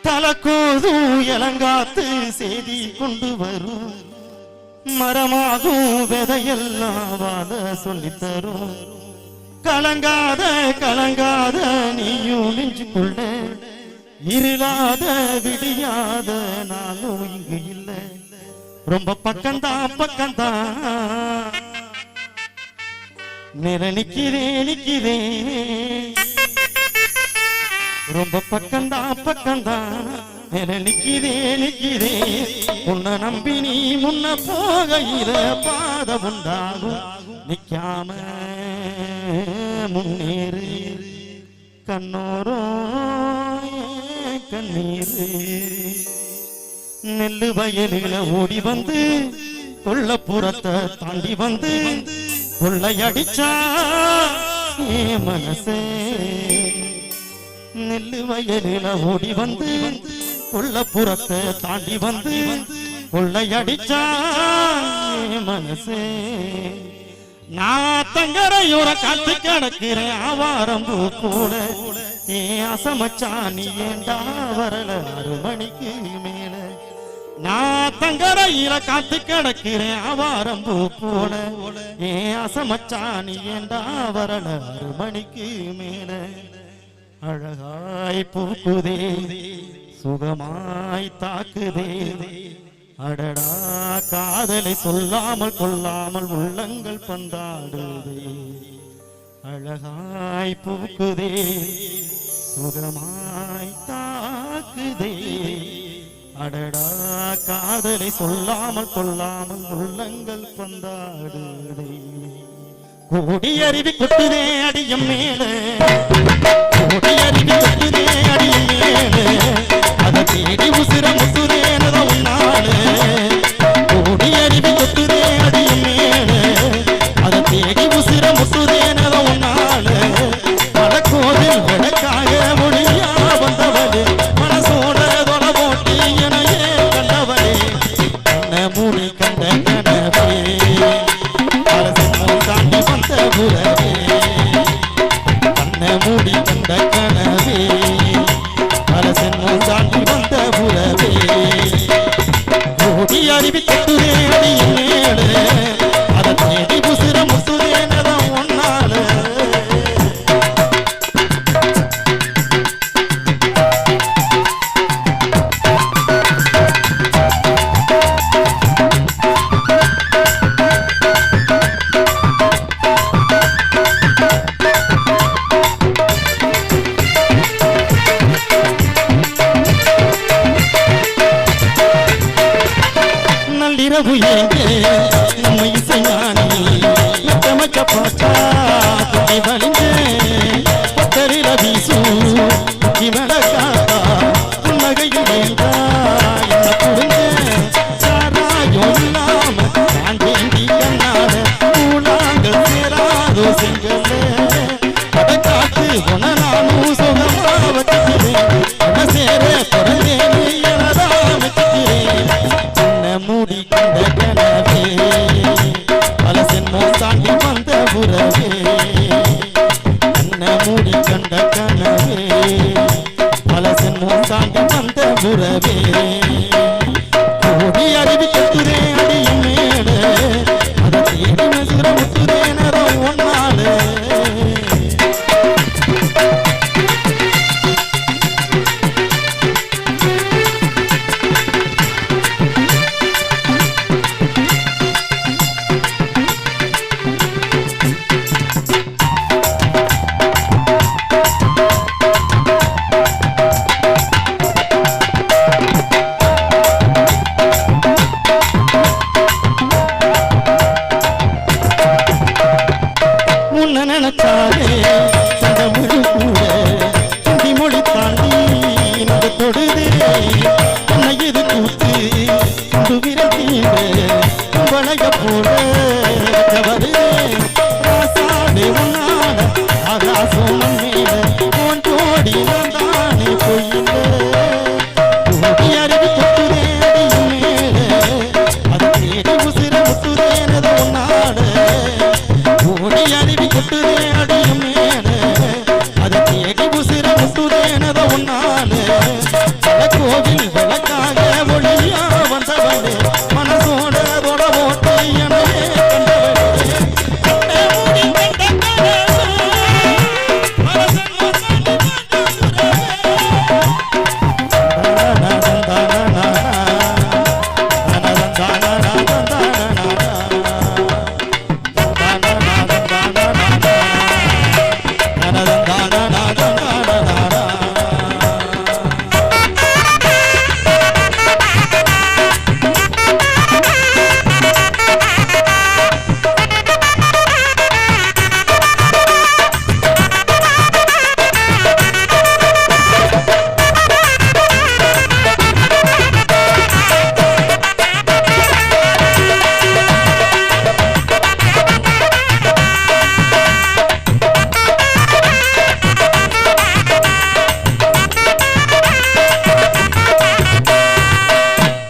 தலக்கோதும் இளங்காத்து செய்தி கொண்டு வரும் மரமாகும் விதையெல்லாம் வாத சொல்லித்தரும் கலங்காத கலங்காத நீயும் நெஞ்சுக்குள்ள இருளாத விடியாத நானும் இங்கு இல்லை ரொம்ப பக்கம்தான் பக்கம்தான் நிக்கிறேன் ரொம்ப பக்கம்தான் பக்கம்தான் நிக்கிறேன் உன்னை நம்பி நீ முன்ன போகையில பாத உண்டாகும் நிக்காம முன்னேறு கண்ணோரோ கண்ணீர் நெல்லு வயலில ஓடி வந்து கொல்லப்புறத்தை தாண்டி வந்து கொள்ளையடிச்சா மனசே நெல்லு வயலில ஓடி வந்து கொல்லப்புறத்தை தாண்டி வந்து கொள்ளையடிச்சா மனசே நான் தங்கரையோர காத்து கிடக்கிறேன் ஆவாரம்பூ கூட ஏன் அசமச்சா நீ ஏண்டா வரல 6 மணிக்கு மேல நான் தங்கரையில காத்து கிடக்கிறேன் ஆவாரம்பூ கூட ஏன் அசமச்சா நீ ஏண்டா வரல 6 மணிக்கு மேல அழகாய் பூக்குதே சுகமாய் தாக்குதே அடடா காதலை சொல்லாமல் கொள்ளாமல் உள்ளங்கள் பந்தாடுதே அழகாய் பூக்குதே சுகமாய் தாக்குதே அடடா காதலை சொல்லாமல் கொள்ளாமல் உள்ளங்கள் பந்தாடுதே கோடி அருவி கொட்டுதே அடியம் மேல கோடி அருவி கொட்டுதே அடியம் மேல அதை தேடி உசிர முசுரேனத உன்னால கோடி அருவி கொட்டுதே அடியம் மேல அதை தேடி உசிர முசுரேனத உன்னால பல கோவில் விளக்காக ஒளியா வந்தவளே மனசோட தொல போட்டி எனையே கண்டவளே கண்ண மூடி கண்ட கனவே தாண்டி வந்த புறவே கண்ண மூடி கண்ட கனவே அரசன் தாண்டி வந்த புறவே ஓடி அருவி கட்டுவே அடியேட அதை தேடி புசிர முசுரேனதான் ஒன்னால இரவு ஏங்கே நம்ம இசைஞானி மச்சமச்ச பாச்சா குட்டி வலிஞ்சே பத்தரில வீசு குட்டி மலக்காத்தா புன்னகையில் வேண்டா என்ன புரிஞ்சே சாராயம் இல்லாம நான் வேண்டி கண்ணாட கூழாங்கள் சேராதோ செங்கல்ல படக்காட்டு உன நானும் சுகமா வச்சுக்கிறேன் உன சேர பிறந்தேன்னு எனதா வச்சுக்கிறேன் மூடி கண்ட கனவே பல சென்மம் தாண்டி வந்த புறவே கண்ண மூடி கண்ட கனவே பல சென்மம் தாண்டி வந்த புறவே கோடி அருவி கட்டுரே அடியும் மேட அதை தேடி மசுர முத்துரே நேரம் ஒன்னால நினைச்சாலே சதமுழு கூட துண்டி மொழி தாண்டி இந்த தொடுதே உன்னை இது கூத்து துண்டு விரத்தீங்க வளைய போல வருதே ராசாடு உன்னால ஆகாசம் மேல போன் ஜோடி தானே பொய்யில ஓடி அருவி கொட்டுதே அடியும் மேல அதை தேடி உசிர முத்துதேனத உன்னால ஓடி அருவி கொட்டுதே அடியும் மேல அதை தேடி உசிர முத்துதேனத உன்னால மேல கோவில்